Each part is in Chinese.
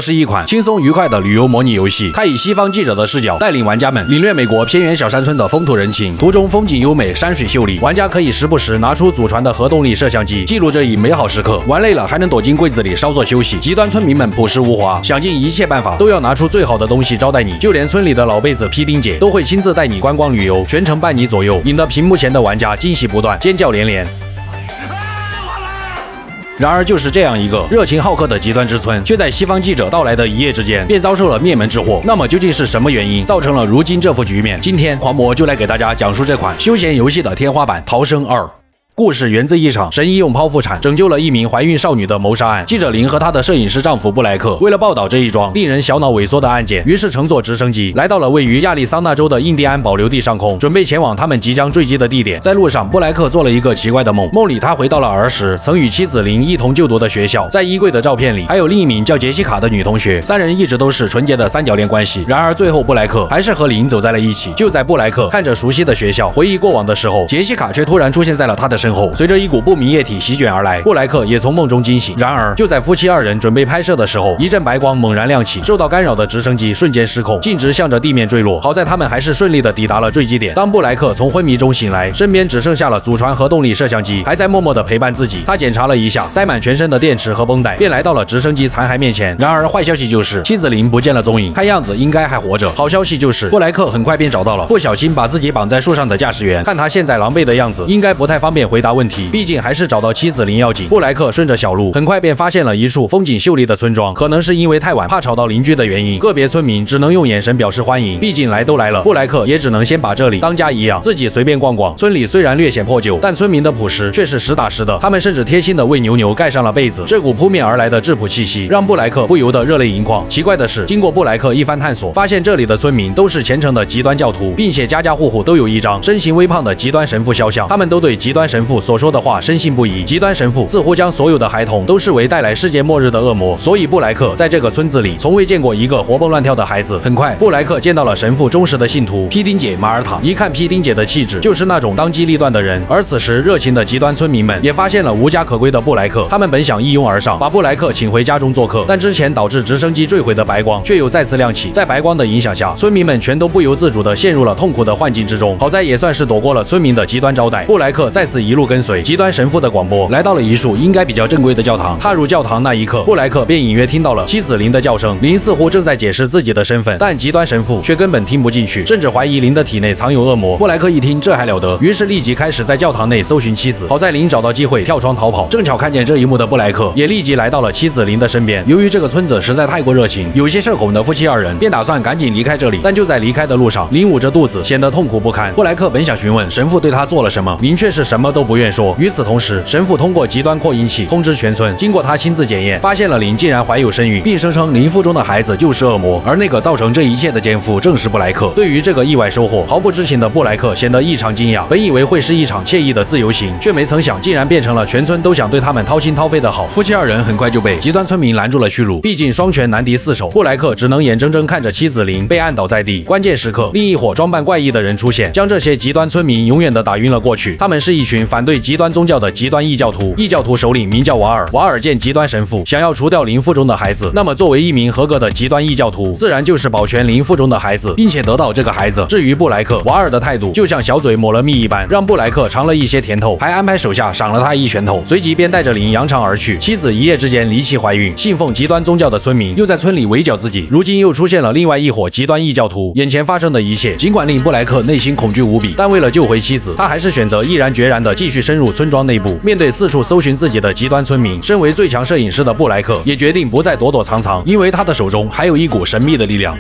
是一款轻松愉快的旅游模拟游戏，它以西方记者的视角带领玩家们领略美国偏远小山村的风土人情，途中风景优美，山水秀丽。玩家可以时不时拿出祖传的核动力摄像机，记录这一美好时刻。玩累了还能躲进柜子里稍作休息。极端村民们朴实无华，想尽一切办法都要拿出最好的东西招待你，就连村里的老辈子皮丁姐都会亲自带你观光旅游，全程伴你左右，引得屏幕前的玩家惊喜不断，尖叫连连。 然而，就是这样一个热情好客的极端之村，却在西方记者到来的一夜之间，便遭受了灭门之祸。那么，究竟是什么原因造成了如今这副局面？今天，狂魔就来给大家讲述这款休闲游戏的天花板《逃生2》。 故事源自一场神医用剖腹产拯救了一名怀孕少女的谋杀案。记者林和她的摄影师丈夫布莱克为了报道这一桩令人小脑萎缩的案件，于是乘坐直升机来到了位于亚利桑那州的印第安保留地上空，准备前往他们即将坠机的地点。在路上，布莱克做了一个奇怪的梦，梦里他回到了儿时曾与妻子林一同就读的学校，在衣柜的照片里还有另一名叫杰西卡的女同学，三人一直都是纯洁的三角恋关系。然而最后布莱克还是和林走在了一起。就在布莱克看着熟悉的学校回忆过往的时候，杰西卡却突然出现在了他的身后，随着一股不明液体席卷而来，布莱克也从梦中惊醒。然而，就在夫妻二人准备拍摄的时候，一阵白光猛然亮起，受到干扰的直升机瞬间失控，径直向着地面坠落。好在他们还是顺利的抵达了坠机点。当布莱克从昏迷中醒来，身边只剩下了祖传核动力摄像机，还在默默的陪伴自己。他检查了一下塞满全身的电池和绷带，便来到了直升机残骸面前。然而，坏消息就是妻子林不见了踪影，看样子应该还活着。好消息就是布莱克很快便找到了不小心把自己绑在树上的驾驶员，看他现在狼狈的样子，应该不太方便回答问题。毕竟还是找到妻子林要紧。布莱克顺着小路，很快便发现了一处风景秀丽的村庄。可能是因为太晚，怕吵到邻居的原因，个别村民只能用眼神表示欢迎。毕竟来都来了，布莱克也只能先把这里当家一样，自己随便逛逛。村里虽然略显破旧，但村民的朴实却是实打实的。他们甚至贴心的为牛牛盖上了被子。这股扑面而来的质朴气息，让布莱克不由得热泪盈眶。奇怪的是，经过布莱克一番探索，发现这里的村民都是虔诚的极端教徒，并且家家户户都有一张身形微胖的极端神父肖像。他们都对极端神父所说的话深信不疑。极端神父似乎将所有的孩童都视为带来世界末日的恶魔，所以布莱克在这个村子里从未见过一个活蹦乱跳的孩子。很快，布莱克见到了神父忠实的信徒皮丁姐马尔塔。一看皮丁姐的气质，就是那种当机立断的人。而此时，热情的极端村民们也发现了无家可归的布莱克，他们本想一拥而上，把布莱克请回家中做客，但之前导致直升机坠毁的白光却又再次亮起。在白光的影响下，村民们全都不由自主地陷入了痛苦的幻境之中。好在也算是躲过了村民的极端招待。布莱克再次一路跟随极端神父的广播，来到了一处应该比较正规的教堂。踏入教堂那一刻，布莱克便隐约听到了妻子林的叫声。林似乎正在解释自己的身份，但极端神父却根本听不进去，甚至怀疑林的体内藏有恶魔。布莱克一听，这还了得，于是立即开始在教堂内搜寻妻子。好在林找到机会跳窗逃跑，正巧看见这一幕的布莱克也立即来到了妻子林的身边。由于这个村子实在太过热情，有些社恐的夫妻二人便打算赶紧离开这里。但就在离开的路上，林捂着肚子，显得痛苦不堪。布莱克本想询问神父对他做了什么，林却是什么都不愿说。与此同时，神父通过极端扩音器通知全村，经过他亲自检验，发现了林竟然怀有身孕，并声称林腹中的孩子就是恶魔，而那个造成这一切的奸夫正是布莱克。对于这个意外收获，毫不知情的布莱克显得异常惊讶。本以为会是一场惬意的自由行，却没曾想竟然变成了全村都想对他们掏心掏肺的好。夫妻二人很快就被极端村民拦住了去路，毕竟双拳难敌四手，布莱克只能眼睁睁看着妻子林被按倒在地。关键时刻，另一伙装扮怪异的人出现，将这些极端村民永远的打晕了过去。他们是一群反对极端宗教的极端异教徒，异教徒首领名叫瓦尔。瓦尔见极端神父想要除掉林腹中的孩子，那么作为一名合格的极端异教徒，自然就是保全林腹中的孩子，并且得到这个孩子。至于布莱克，瓦尔的态度就像小嘴抹了蜜一般，让布莱克尝了一些甜头，还安排手下赏了他一拳头，随即便带着林扬长而去。妻子一夜之间离奇怀孕，信奉极端宗教的村民又在村里围剿自己，如今又出现了另外一伙极端异教徒。眼前发生的一切尽管令布莱克内心恐惧无比，但为了救回妻子，他还是选择毅然决然地继续深入村庄内部。面对四处搜寻自己的极端村民，身为最强摄影师的布莱克也决定不再躲躲藏藏，因为他的手中还有一股神秘的力量。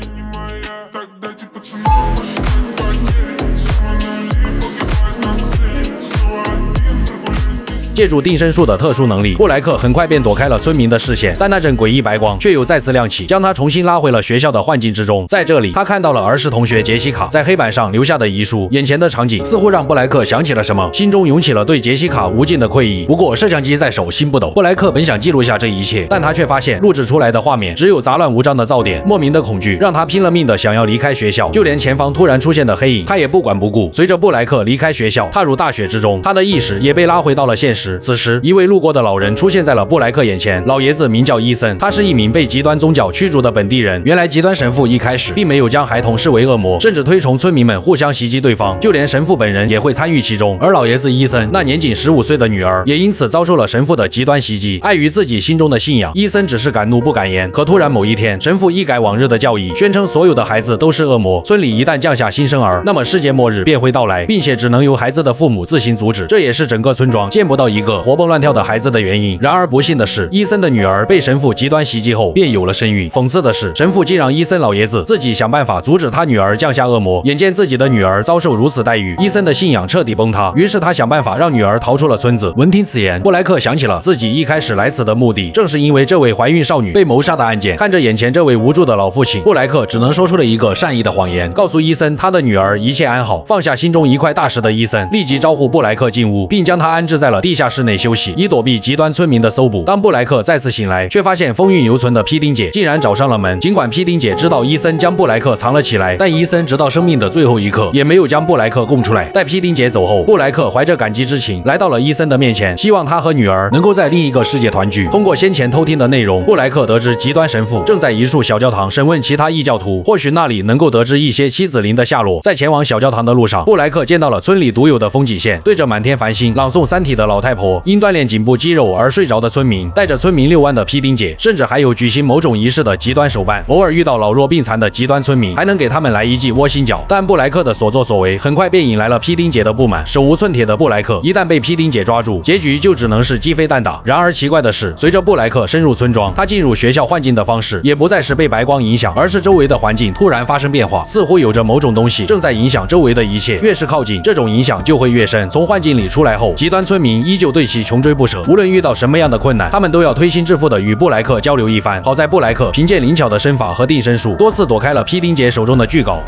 借助定身术的特殊能力，布莱克很快便躲开了村民的视线，但那阵诡异白光却又再次亮起，将他重新拉回了学校的幻境之中。在这里，他看到了儿时同学杰西卡在黑板上留下的遗书，眼前的场景似乎让布莱克想起了什么，心中涌起了对杰西卡无尽的愧意。不过摄像机在手，心不抖。布莱克本想记录下这一切，但他却发现录制出来的画面只有杂乱无章的噪点，莫名的恐惧让他拼了命的想要离开学校，就连前方突然出现的黑影，他也不管不顾。随着布莱克离开学校，踏入大雪之中，他的意识也被拉回到了现实。时，此时一位路过的老人出现在了布莱克眼前。老爷子名叫伊森，他是一名被极端宗教驱逐的本地人。原来极端神父一开始并没有将孩童视为恶魔，甚至推崇村民们互相袭击对方，就连神父本人也会参与其中。而老爷子伊森那年仅15岁的女儿也因此遭受了神父的极端袭击。碍于自己心中的信仰，伊森只是敢怒不敢言。可突然某一天，神父一改往日的教义，宣称所有的孩子都是恶魔，村里一旦降下新生儿，那么世界末日便会到来，并且只能由孩子的父母自行阻止。这也是整个村庄见不到一个活蹦乱跳的孩子的原因。然而不幸的是，伊森的女儿被神父极端袭击后便有了身孕。讽刺的是，神父竟让伊森老爷子自己想办法阻止他女儿降下恶魔。眼见自己的女儿遭受如此待遇，伊森的信仰彻底崩塌，于是他想办法让女儿逃出了村子。闻听此言，布莱克想起了自己一开始来此的目的，正是因为这位怀孕少女被谋杀的案件。看着眼前这位无助的老父亲，布莱克只能说出了一个善意的谎言，告诉伊森他的女儿一切安好。放下心中一块大石的伊森立即招呼布莱克进屋，并将他安置在了地下室内休息，以躲避极端村民的搜捕。当布莱克再次醒来，却发现风韵犹存的皮丁姐竟然找上了门。尽管皮丁姐知道伊森将布莱克藏了起来，但伊森直到生命的最后一刻也没有将布莱克供出来。待皮丁姐走后，布莱克怀着感激之情来到了伊森的面前，希望他和女儿能够在另一个世界团聚。通过先前偷听的内容，布莱克得知极端神父正在一处小教堂审问其他异教徒，或许那里能够得知一些妻子灵的下落。在前往小教堂的路上，布莱克见到了村里独有的风景线，对着满天繁星朗诵《三体》的老太婆，因锻炼颈部肌肉而睡着的村民，带着村民遛弯的皮丁姐，甚至还有举行某种仪式的极端手办。偶尔遇到老弱病残的极端村民，还能给他们来一记窝心脚。但布莱克的所作所为很快便引来了皮丁姐的不满。手无寸铁的布莱克一旦被皮丁姐抓住，结局就只能是鸡飞蛋打。然而奇怪的是，随着布莱克深入村庄，他进入学校幻境的方式也不再是被白光影响，而是周围的环境突然发生变化，似乎有着某种东西正在影响周围的一切。越是靠近，这种影响就会越深。从幻境里出来后，极端村民依旧对其穷追不舍，无论遇到什么样的困难，他们都要推心置腹的与布莱克交流一番。好在布莱克凭借灵巧的身法和定身术，多次躲开了皮丁姐手中的巨镐。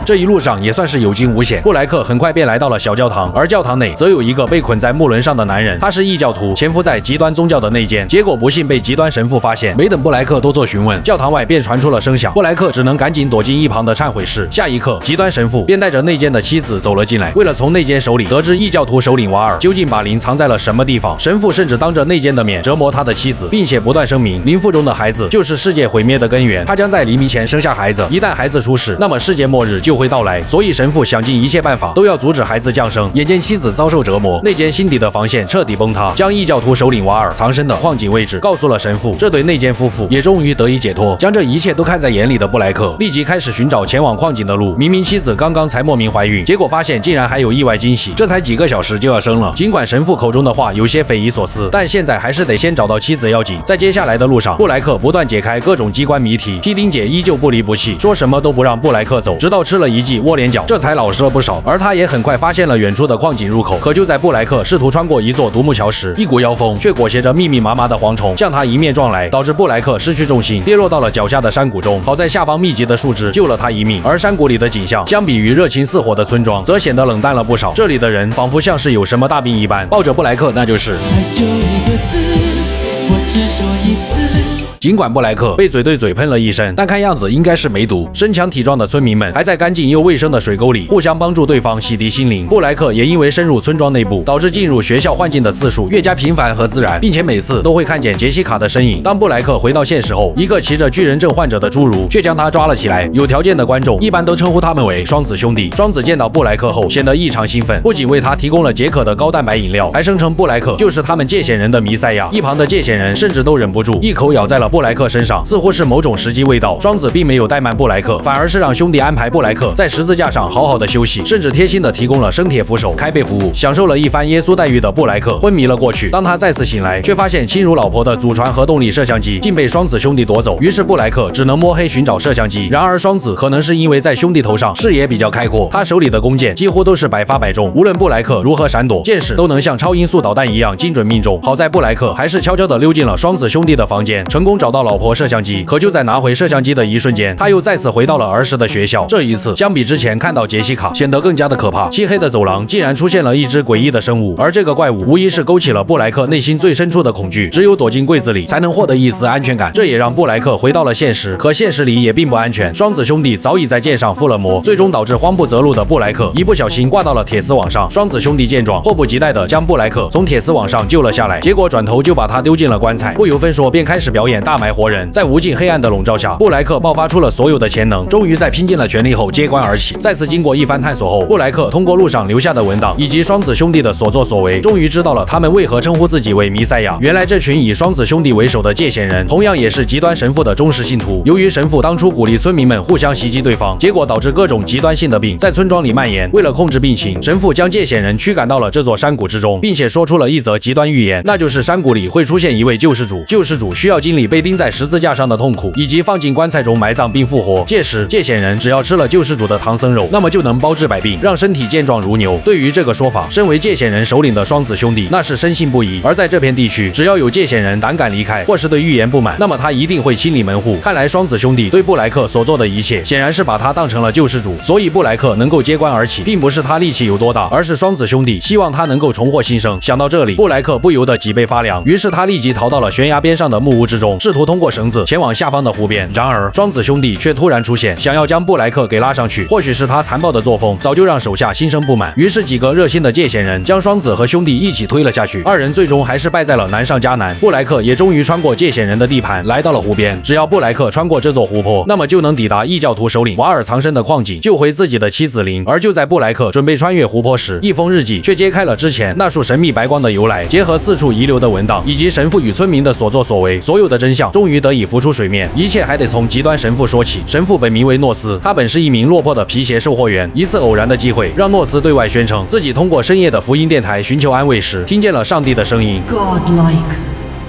这一路上也算是有惊无险，布莱克很快便来到了小教堂，而教堂内则有一个被捆在木轮上的男人，他是异教徒，潜伏在极端宗教的内间，结果不幸被极端神父发现。没等布莱克多做询问，教堂外便传出了声响，布莱克只能赶紧躲进一旁的忏悔室。下一刻，极端神父便带着内间的妻子走了进来。为了从内间手里得知异教徒首领瓦尔究竟把灵藏在了什么地方，神父甚至当着内间的面折磨他的妻子，并且不断声明灵腹中的孩子就是世界毁灭的根源，他将在黎明前生下孩子，一旦孩子出世，那么世界末日就会到来，所以神父想尽一切办法都要阻止孩子降生。眼见妻子遭受折磨，内间心底的防线彻底崩塌，将异教徒首领瓦尔藏身的矿井位置告诉了神父。这对内间夫妇也终于得以解脱。将这一切都看在眼里的布莱克立即开始寻找前往矿井的路。明明妻子刚刚才莫名怀孕，结果发现竟然还有意外惊喜，这才几个小时就要生了。尽管神父口中的话有些匪夷所思，但现在还是得先找到妻子要紧。在接下来的路上，布莱克不断解开各种机关谜题，皮丁姐依旧不离不弃，说什么都不让布莱克走，直到吃了一记窝连脚，这才老实了不少。而他也很快发现了远处的矿井入口，可就在布莱克试图穿过一座独木桥时，一股妖风却裹挟着密密麻麻的蝗虫向他迎面撞来，导致布莱克失去重心，跌落到了脚下的山谷中。好在下方密集的树枝救了他一命，而山谷里的景象相比于热情似火的村庄，则显得冷淡了不少。这里的人仿佛像是有什么大病一般，抱着布莱克那就是爱就一个字，我只说一次。尽管布莱克被嘴对嘴喷了一身，但看样子应该是没毒。身强体壮的村民们还在干净又卫生的水沟里互相帮助对方洗涤心灵。布莱克也因为深入村庄内部，导致进入学校幻境的次数越加频繁和自然，并且每次都会看见杰西卡的身影。当布莱克回到现实后，一个骑着巨人症患者的侏儒却将他抓了起来。有条件的观众一般都称呼他们为双子兄弟。双子见到布莱克后显得异常兴奋，不仅为他提供了解渴的高蛋白饮料，还声称布莱克就是他们界限人的弥赛亚。一旁的界限人甚至都忍不住一口咬在了布莱克身上，似乎是某种时机未到。双子并没有怠慢布莱克，反而是让兄弟安排布莱克在十字架上好好的休息，甚至贴心的提供了生铁扶手开背服务。享受了一番耶稣待遇的布莱克昏迷了过去。当他再次醒来，却发现亲如老婆的祖传核动力摄像机竟被双子兄弟夺走，于是布莱克只能摸黑寻找摄像机。然而双子可能是因为在兄弟头上视野比较开阔，他手里的弓箭几乎都是百发百中，无论布莱克如何闪躲，箭矢都能像超音速导弹一样精准命中。好在布莱克还是悄悄的溜进了了双子兄弟的房间，成功找到老婆摄像机。可就在拿回摄像机的一瞬间，他又再次回到了儿时的学校。这一次，相比之前看到杰西卡，显得更加的可怕。漆黑的走廊竟然出现了一只诡异的生物，而这个怪物无疑是勾起了布莱克内心最深处的恐惧。只有躲进柜子里，才能获得一丝安全感。这也让布莱克回到了现实，可现实里也并不安全。双子兄弟早已在剑上附了魔，最终导致慌不择路的布莱克一不小心挂到了铁丝网上。双子兄弟见状，迫不及待地将布莱克从铁丝网上救了下来，结果转头就把他丢进了棺材，不由分说便开始表演大埋活人。在无尽黑暗的笼罩下，布莱克爆发出了所有的潜能，终于在拼尽了全力后揭棺而起。再次经过一番探索后，布莱克通过路上留下的文档以及双子兄弟的所作所为，终于知道了他们为何称呼自己为弥赛亚。原来这群以双子兄弟为首的界限人，同样也是极端神父的忠实信徒。由于神父当初鼓励村民们互相袭击对方，结果导致各种极端性的病在村庄里蔓延。为了控制病情，神父将界限人驱赶到了这座山谷之中，并且说出了一则极端预言，那就是山谷里会出现一位救世主，救世主需要经历被钉在十字架上的痛苦，以及放进棺材中埋葬并复活。届时，界限人只要吃了救世主的唐僧肉，那么就能包治百病，让身体健壮如牛。对于这个说法，身为界限人首领的双子兄弟那是深信不疑。而在这片地区，只要有界限人胆敢离开，或是对预言不满，那么他一定会清理门户。看来双子兄弟对布莱克所做的一切，显然是把他当成了救世主。所以布莱克能够揭棺而起，并不是他力气有多大，而是双子兄弟希望他能够重获新生。想到这里，布莱克不由得脊背发凉，于是他立即逃到了悬崖边上的木屋之中，试图通过绳子前往下方的湖边。然而双子兄弟却突然出现，想要将布莱克给拉上去。或许是他残暴的作风早就让手下心生不满，于是几个热心的界限人将双子和兄弟一起推了下去。二人最终还是败在了难上加难，布莱克也终于穿过界限人的地盘，来到了湖边。只要布莱克穿过这座湖泊，那么就能抵达异教徒首领瓦尔藏身的矿井，救回自己的妻子琳。而就在布莱克准备穿越湖泊时，一封日记却揭开了之前那束神秘白光的由来，结合四处遗留的文档以及神父与村民的所作所为，所有的真相终于得以浮出水面。一切还得从极端神父说起。神父本名为诺斯，他本是一名落魄的皮鞋售货员。一次偶然的机会，让诺斯对外宣称自己通过深夜的福音电台寻求安慰时，听见了上帝的声音。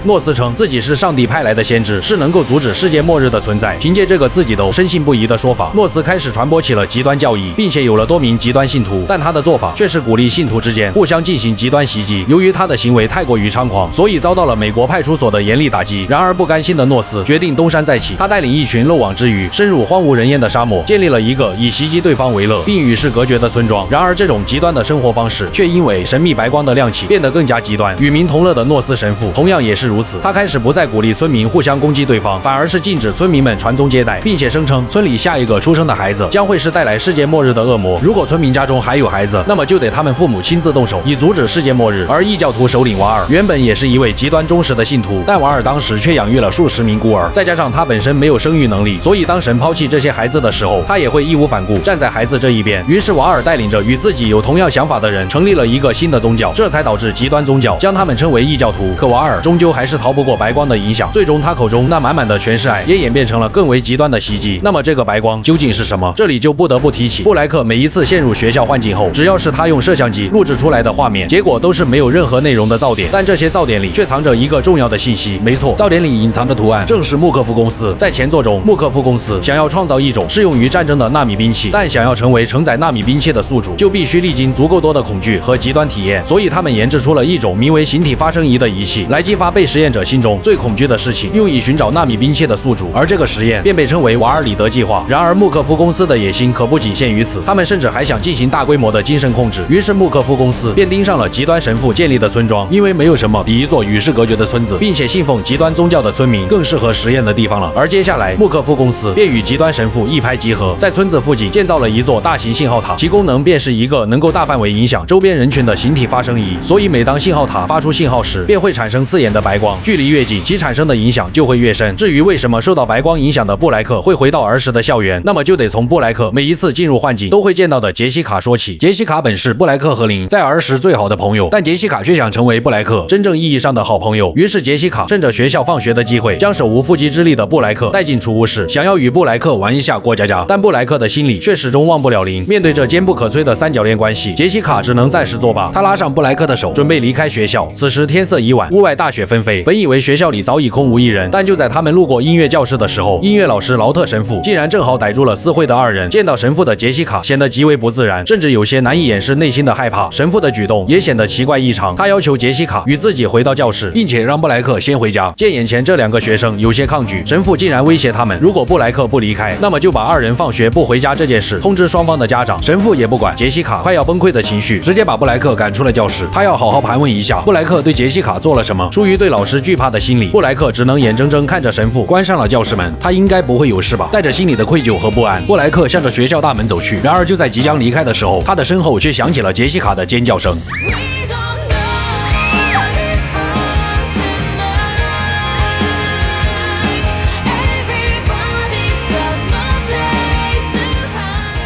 诺斯称自己是上帝派来的先知，是能够阻止世界末日的存在。凭借这个自己都深信不疑的说法，诺斯开始传播起了极端教义，并且有了多名极端信徒。但他的做法却是鼓励信徒之间互相进行极端袭击。由于他的行为太过于猖狂，所以遭到了美国派出所的严厉打击。然而不甘心的诺斯决定东山再起，他带领一群漏网之鱼，深入荒无人烟的沙漠，建立了一个以袭击对方为乐，并与世隔绝的村庄。然而这种极端的生活方式，却因为神秘白光的亮起，变得更加极端。与民同乐的诺斯神父同样也是如此，他开始不再鼓励村民互相攻击对方，反而是禁止村民们传宗接代，并且声称村里下一个出生的孩子将会是带来世界末日的恶魔。如果村民家中还有孩子，那么就得他们父母亲自动手，以阻止世界末日。而异教徒首领瓦尔原本也是一位极端忠实的信徒，但瓦尔当时却养育了数十名孤儿，再加上他本身没有生育能力，所以当神抛弃这些孩子的时候，他也会义无反顾站在孩子这一边。于是瓦尔带领着与自己有同样想法的人，成立了一个新的宗教，这才导致极端宗教将他们称为异教徒。可瓦尔终究还是逃不过白光的影响，最终他口中那满满的全是爱，也演变成了更为极端的袭击。那么这个白光究竟是什么？这里就不得不提起布莱克每一次陷入学校幻境后，只要是他用摄像机录制出来的画面，结果都是没有任何内容的噪点，但这些噪点里却藏着一个重要的信息。没错，噪点里隐藏的图案正是穆克夫公司。在前作中，穆克夫公司想要创造一种适用于战争的纳米兵器，但想要成为承载纳米兵器的宿主，就必须历经足够多的恐惧和极端体验，所以他们研制出了一种名为形体发生仪的仪器，来激发被实验者心中最恐惧的事情，用以寻找纳米兵器的宿主。而这个实验便被称为瓦尔里德计划。然而穆克夫公司的野心可不仅限于此，他们甚至还想进行大规模的精神控制。于是穆克夫公司便盯上了极端神父建立的村庄，因为没有什么比一座与世隔绝的村子，并且信奉极端宗教的村民更适合实验的地方了。而接下来穆克夫公司便与极端神父一拍即合，在村子附近建造了一座大型信号塔，其功能便是一个能够大范围影响周边人群的形体发生仪。所以每当信号塔发出信号时，便会产生刺眼的白光，距离越近，其产生的影响就会越深。至于为什么受到白光影响的布莱克会回到儿时的校园，那么就得从布莱克每一次进入幻境都会见到的杰西卡说起。杰西卡本是布莱克和琳在儿时最好的朋友，但杰西卡却想成为布莱克真正意义上的好朋友。于是杰西卡趁着学校放学的机会，将手无缚鸡之力的布莱克带进储物室，想要与布莱克玩一下过家家。但布莱克的心里却始终忘不了琳。面对这坚不可摧的三角恋关系，杰西卡只能暂时作罢。他拉上布莱克的手，准备离开学校。此时天色已晚，屋外大雪纷飞。飞。本以为学校里早已空无一人，但就在他们路过音乐教室的时候，音乐老师劳特神父竟然正好逮住了私会的二人。见到神父的杰西卡显得极为不自然，甚至有些难以掩饰内心的害怕。神父的举动也显得奇怪异常，他要求杰西卡与自己回到教室，并且让布莱克先回家。见眼前这两个学生有些抗拒，神父竟然威胁他们，如果布莱克不离开，那么就把二人放学不回家这件事通知双方的家长。神父也不管杰西卡快要崩溃的情绪，直接把布莱克赶出了教室。他要好好盘问一下布莱克对杰西卡做了什么。出于对老师惧怕的心理，布莱克只能眼睁睁看着神父关上了教室门。他应该不会有事吧？带着心里的愧疚和不安，布莱克向着学校大门走去。然而就在即将离开的时候，他的身后却响起了杰西卡的尖叫声。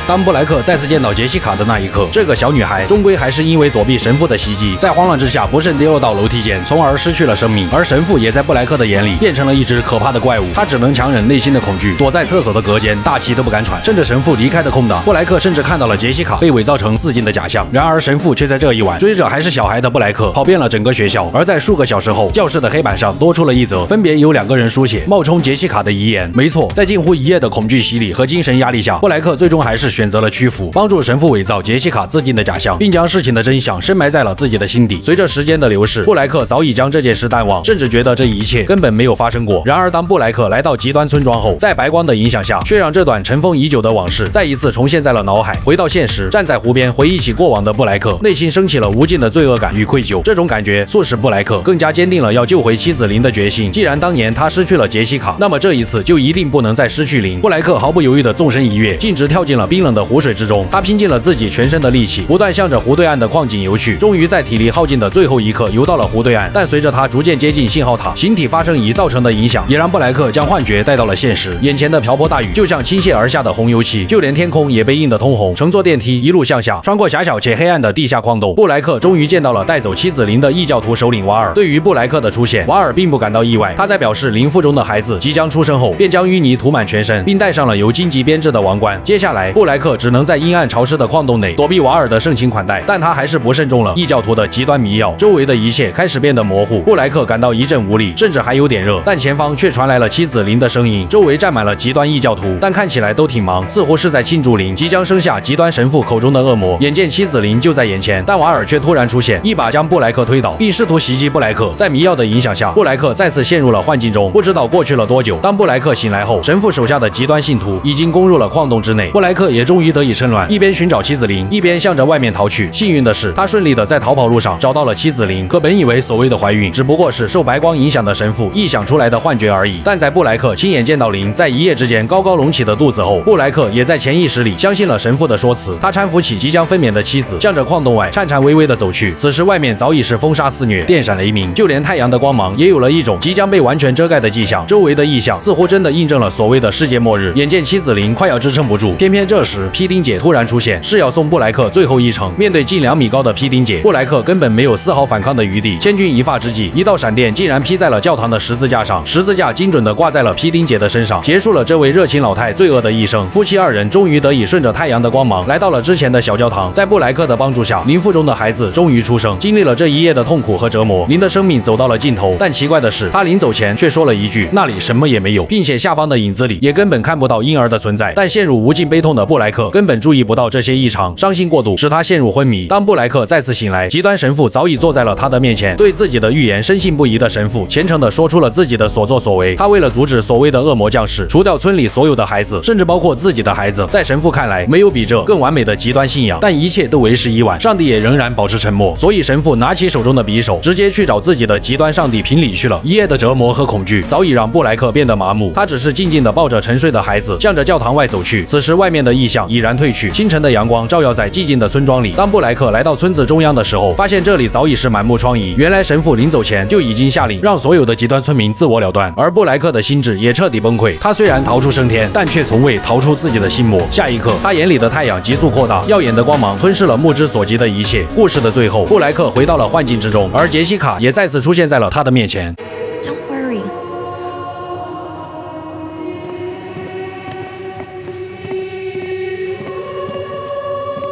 当布莱克再次见到杰西卡的那一刻，这个小女孩终归还是因为躲避神父的袭击，在慌乱之下不慎跌落到楼梯间，从而失去了生命。而神父也在布莱克的眼里变成了一只可怕的怪物，他只能强忍内心的恐惧，躲在厕所的隔间，大气都不敢喘。趁着神父离开的空档，布莱克甚至看到了杰西卡被伪造成自尽的假象。然而神父却在这一晚追着还是小孩的布莱克跑遍了整个学校。而在数个小时后，教室的黑板上多出了一则，分别有2个人书写冒充杰西卡的遗言。没错，在近乎一夜的恐惧洗礼和精神压力下，布莱克最终还是选择了屈服，帮助神父伪造杰西卡自尽的假象，并将事情的真相深埋在了自己的心底。随着时间的流逝，布莱克早已将这件事淡忘，甚至觉得这一切根本没有发生过。然而当布莱克来到极端村庄后，在白光的影响下，却让这段尘封已久的往事再一次重现在了脑海。回到现实，站在湖边回忆起过往的布莱克，内心升起了无尽的罪恶感与愧疚。这种感觉促使布莱克更加坚定了要救回妻子琳的决心。既然当年他失去了杰西卡，那么这一次就一定不能再失去琳。布莱克毫不犹豫地纵身一跃，径直跳进了冰冷的湖水之中。他拼尽了自己全身的力气，不断向着湖对岸的矿井游去，终于在体力耗尽的最后一刻游到了湖对岸。但随着他逐渐接近信号塔，形体发生仪造成的影响，也让布莱克将幻觉带到了现实。眼前的瓢泼大雨就像倾泻而下的红油漆，就连天空也被映得通红。乘坐电梯一路向下，穿过狭小且黑暗的地下矿洞，布莱克终于见到了带走妻子琳的异教徒首领瓦尔。对于布莱克的出现，瓦尔并不感到意外，他在表示琳腹中的孩子即将出生后，便将淤泥涂满全身，并戴上了由荆棘编制的王冠。接下来，布莱克只能在阴暗潮湿的矿洞内躲避瓦尔的盛情款待，但他还是不慎中了异教徒的极端迷药，周围的一切开始变得模糊。布莱克感到一阵无力，甚至还有点热，但前方却传来了妻子琳的声音，周围站满了极端异教徒，但看起来都挺忙，似乎是在庆祝琳即将生下极端神父口中的恶魔。眼见妻子琳就在眼前，但瓦尔却突然出现，一把将布莱克推倒，并试图袭击布莱克。在迷药的影响下，布莱克再次陷入了幻境中，不知道过去了多久。当布莱克醒来后，神父手下的极端信徒已经攻入了矿洞之内，布莱克也终于得以趁乱，一边寻找妻子琳，一边向着外面逃去。幸运的是，他顺利的在逃跑路上找到了妻子琳。可本以为所谓的怀孕只不过是受白光影响的神父臆想出来的幻觉而已，但在布莱克亲眼见到琳在一夜之间高高隆起的肚子后，布莱克也在潜意识里相信了神父的说辞。他搀扶起即将分娩的妻子，向着矿洞外颤颤巍巍的走去。此时外面早已是风沙肆虐，电闪雷鸣，就连太阳的光芒也有了一种即将被完全遮盖的迹象。周围的异象似乎真的印证了所谓的世界末日。眼见妻子琳快要支撑不住，偏偏这时皮丁姐突然出现，是要送布莱克最后一程。面对近2米高的皮丁姐，布莱克根本没有丝毫反抗的余地。千钧一发之际，一道闪电竟然劈在了教堂的十字架上，十字架精准地挂在了皮丁姐的身上，结束了这位热情老太罪恶的一生。夫妻2人终于得以顺着太阳的光芒来到了之前的小教堂。在布莱克的帮助下，琳腹中的孩子终于出生。经历了这一夜的痛苦和折磨，琳的生命走到了尽头。但奇怪的是，她临走前却说了一句：“那里什么也没有，并且下方的影子里也根本看不到婴儿的存在。”但陷入无尽悲痛的布莱克根本注意不到这些异常，伤心过度使他陷入昏迷。当布莱克再次醒来，极端神父早已坐在了他的面前。对自己的预言深信不疑的神父虔诚地说出了自己的所作所为。他为了阻止所谓的恶魔降世，除掉村里所有的孩子，甚至包括自己的孩子。在神父看来，没有比这更完美的极端信仰。但一切都为时已晚，上帝也仍然保持沉默。所以神父拿起手中的匕首，直接去找自己的极端上帝评理去了。一夜的折磨和恐惧早已让布莱克变得麻木，他只是静静地抱着沉睡的孩子，向着教堂外走去。此时外面的异象已然退去，清晨的阳光照耀在寂静的村庄里。当布莱克来到村子中央的时候，发现这里早已是满目疮痍。原来神父临走前就已经下令让所有的极端村民自我了断，而布莱克的心智也彻底崩溃。他虽然逃出升天，但却从未逃出自己的心魔。下一刻，他眼里的太阳急速扩大，耀眼的光芒吞噬了目之所及的一切。故事的最后，布莱克回到了幻境之中，而杰西卡也再次出现在了他的面前。Don't worry.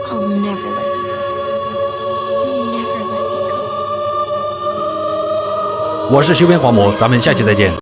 I'll never let you go. You never let me go. 我是修边黄魔，咱们下期再见。